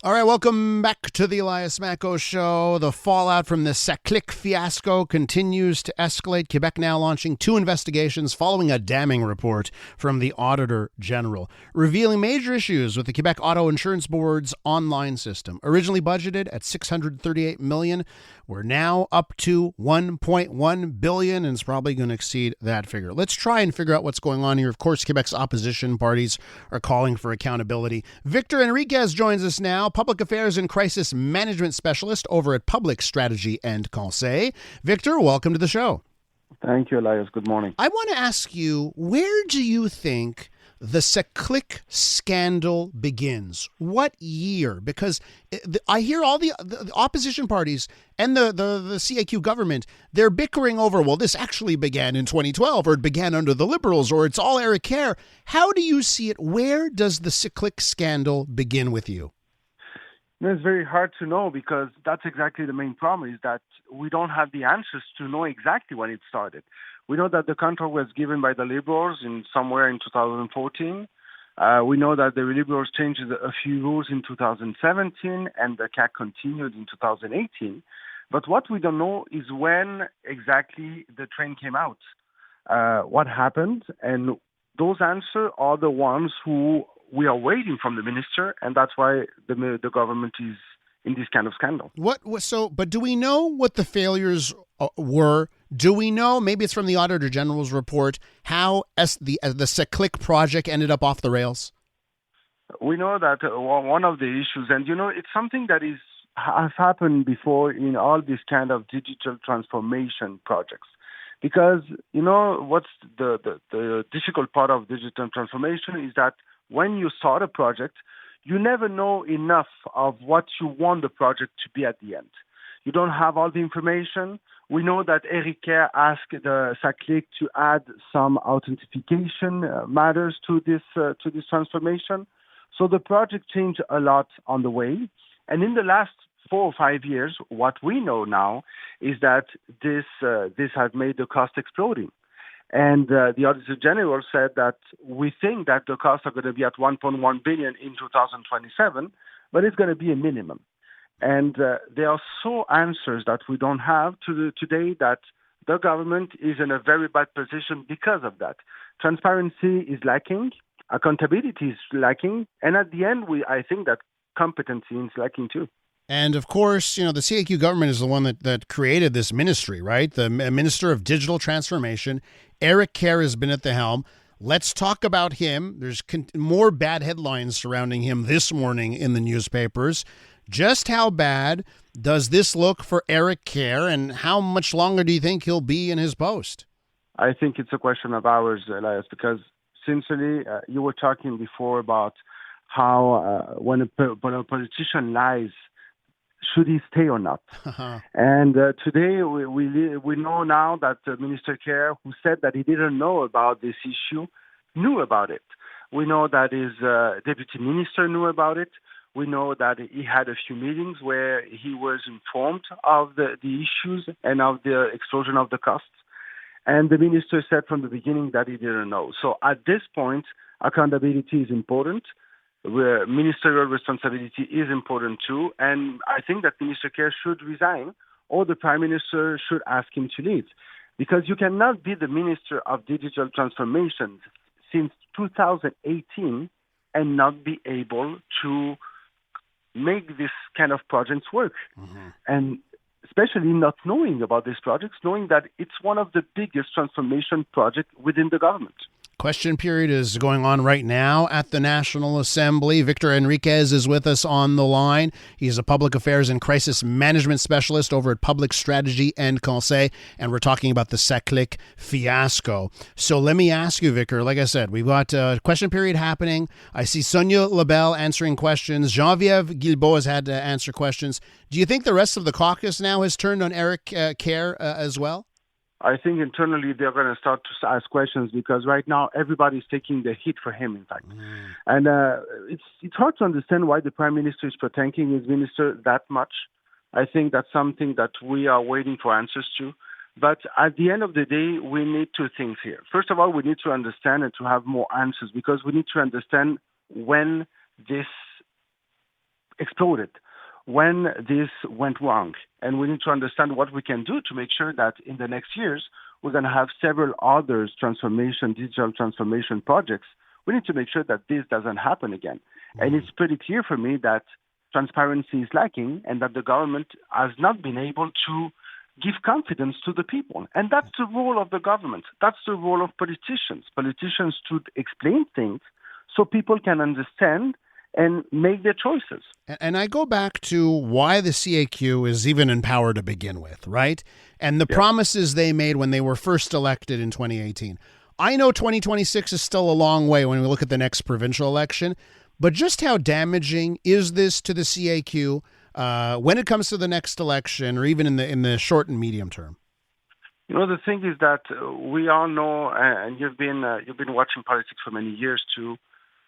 All right, welcome back to the Elias Macko Show. The fallout from the SAAQclic fiasco continues to escalate. Quebec now launching 2 investigations following a damning report from the Auditor General, revealing major issues with the Quebec Auto Insurance Board's online system. Originally budgeted at $638 million, we're now up to $1.1 billion, and it's probably going to exceed that figure. Let's try and figure out what's going on here. Of course, Quebec's opposition parties are calling for accountability. Victor Henriquez joins us now, Public Affairs and Crisis Management Specialist over at Public Stratégies and Conseils. Victor, welcome to the show. Thank you, Elias. Good morning. I want to ask you, where do you think the SAAQclic scandal begins? What year? Because I hear all the opposition parties and the SAAQ government, they're bickering over, well, this actually began in 2012, or it began under the Liberals, or it's all Eric Kerr. How do you see it? Where does the SAAQclic scandal begin with you? It's very hard to know because that's exactly the main problem, is that we don't have the answers to know exactly when it started. We know that the contract was given by the Liberals somewhere in 2014. We know that the Liberals changed a few rules in 2017 and the CAC continued in 2018. But what we don't know is when exactly the train came out, what happened, and those answers are the ones who we are waiting from the minister, and that's why the government is in this kind of scandal. But do we know what the failures were? Do we know, maybe it's from the Auditor General's report, how the SAAQclic project ended up off the rails? We know that one of the issues, and it's something that has happened before in all these kind of digital transformation projects. Because, what's the difficult part of digital transformation is that when you start a project, you never know enough of what you want the project to be at the end. You don't have all the information. We know that Henriquez asked the SAAQclic to add some authentication matters to this transformation. So the project changed a lot on the way. And in the last 4 or 5 years, what we know now is that this has made the cost exploding. And the Auditor General said that we think that the costs are going to be at $1.1 billion in 2027, but it's going to be a minimum. And there are so answers that we don't have today that the government is in a very bad position because of that. Transparency is lacking, accountability is lacking, and at the end, I think that competency is lacking too. And of course, the SAAQ government is the one that created this ministry, right? The Minister of Digital Transformation. Eric Kerr has been at the helm. Let's talk about him. There's more bad headlines surrounding him this morning in the newspapers. Just how bad does this look for Eric Kerr, and how much longer do you think he'll be in his post? I think it's a question of hours, Elias, because sincerely, you were talking before about how when a politician lies, should he stay or not? And today we know now that Minister Kerr, who said that he didn't know about this issue, knew about it. We know that his deputy minister knew about it. We know that he had a few meetings where he was informed of the issues and of the explosion of the costs. And the minister said from the beginning that he didn't know. So at this point, accountability is important. Ministerial responsibility is important too, and I think that Minister Kerr should resign, or the Prime Minister should ask him to leave, because you cannot be the Minister of Digital Transformation since 2018 and not be able to make this kind of projects work, and especially not knowing about these projects, knowing that it's one of the biggest transformation projects within the government. Question period is going on right now at the National Assembly. Victor Henriquez is with us on the line. He's a public affairs and crisis management specialist over at Public Stratégies and Conseils, and we're talking about the SAAQclic fiasco. So let me ask you, Victor, like I said, we've got a question period happening. I see Sonia Lebel answering questions. Geneviève Guilbeault has had to answer questions. Do you think the rest of the caucus now has turned on Eric Kerr as well? I think internally they're going to start to ask questions because right now everybody's taking the hit for him, in fact. And it's hard to understand why the Prime Minister is protecting his minister that much. I think that's something that we are waiting for answers to. But at the end of the day, we need 2 things here. First of all, we need to understand and to have more answers because we need to understand when this exploded when this went wrong. And we need to understand what we can do to make sure that in the next years, we're going to have several other digital transformation projects. We need to make sure that this doesn't happen again. And it's pretty clear for me that transparency is lacking and that the government has not been able to give confidence to the people. And that's the role of the government. That's the role of politicians. Politicians should explain things so people can understand and make their choices. And I go back to why the SAAQ is even in power to begin with, right? And the promises they made when they were first elected in 2018. I know 2026 is still a long way when we look at the next provincial election, but just how damaging is this to the SAAQ when it comes to the next election, or even in the short and medium term? You know, the thing is that we all know, and you've been watching politics for many years too.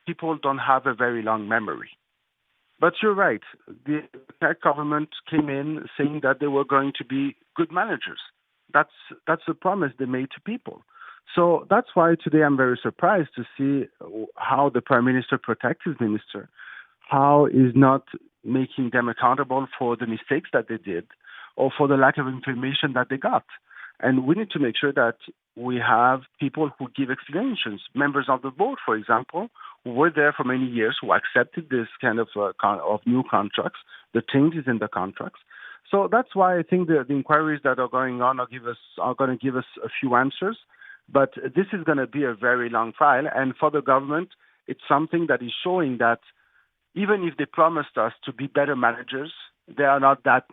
People don't have a very long memory. But you're right. The Quebec government came in saying that they were going to be good managers. That's the promise they made to people. So that's why today I'm very surprised to see how the Prime Minister protects his minister, how he's not making them accountable for the mistakes that they did or for the lack of information that they got. And we need to make sure that we have people who give explanations. Members of the board, for example, who were there for many years, who accepted this kind of new contracts, the changes in the contracts. So that's why I think the inquiries that are going on are going to give us a few answers. But this is going to be a very long trial. And for the government, it's something that is showing that even if they promised us to be better managers, they are not that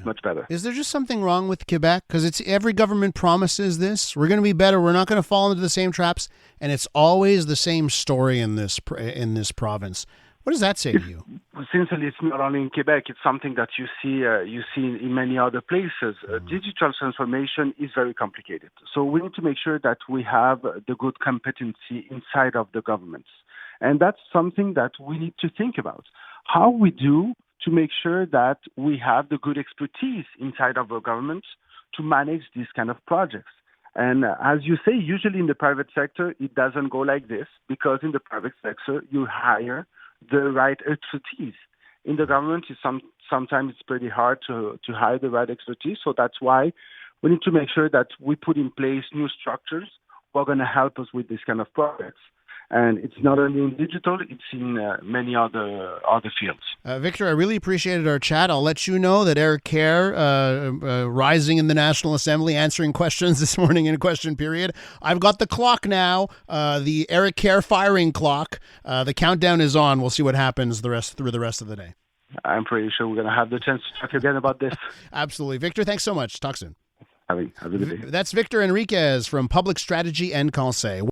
much better. Is there just something wrong with Quebec? Because it's every government promises this. We're going to be better. We're not going to fall into the same traps. And it's always the same story in this province. What does that say to you? Sincerely, it's not only in Quebec. It's something that you see in many other places. Digital transformation is very complicated. So we need to make sure that we have the good competency inside of the governments. And that's something that we need to think about. How we do to make sure that we have the good expertise inside of our governments to manage these kind of projects. And as you say, usually in the private sector, it doesn't go like this, because in the private sector, you hire the right expertise. In the government, sometimes it's pretty hard to hire the right expertise. So that's why we need to make sure that we put in place new structures who are going to help us with this kind of projects. And it's not only in digital, it's in many other fields. Victor, I really appreciated our chat. I'll let you know that Henriquez, rising in the National Assembly, answering questions this morning in a question period. I've got the clock now, the Henriquez firing clock. The countdown is on. We'll see what happens through the rest of the day. I'm pretty sure we're going to have the chance to talk again about this. Absolutely. Victor, thanks so much. Talk soon. Have a good day. That's Victor Henriquez from Public Strategy and Conseils.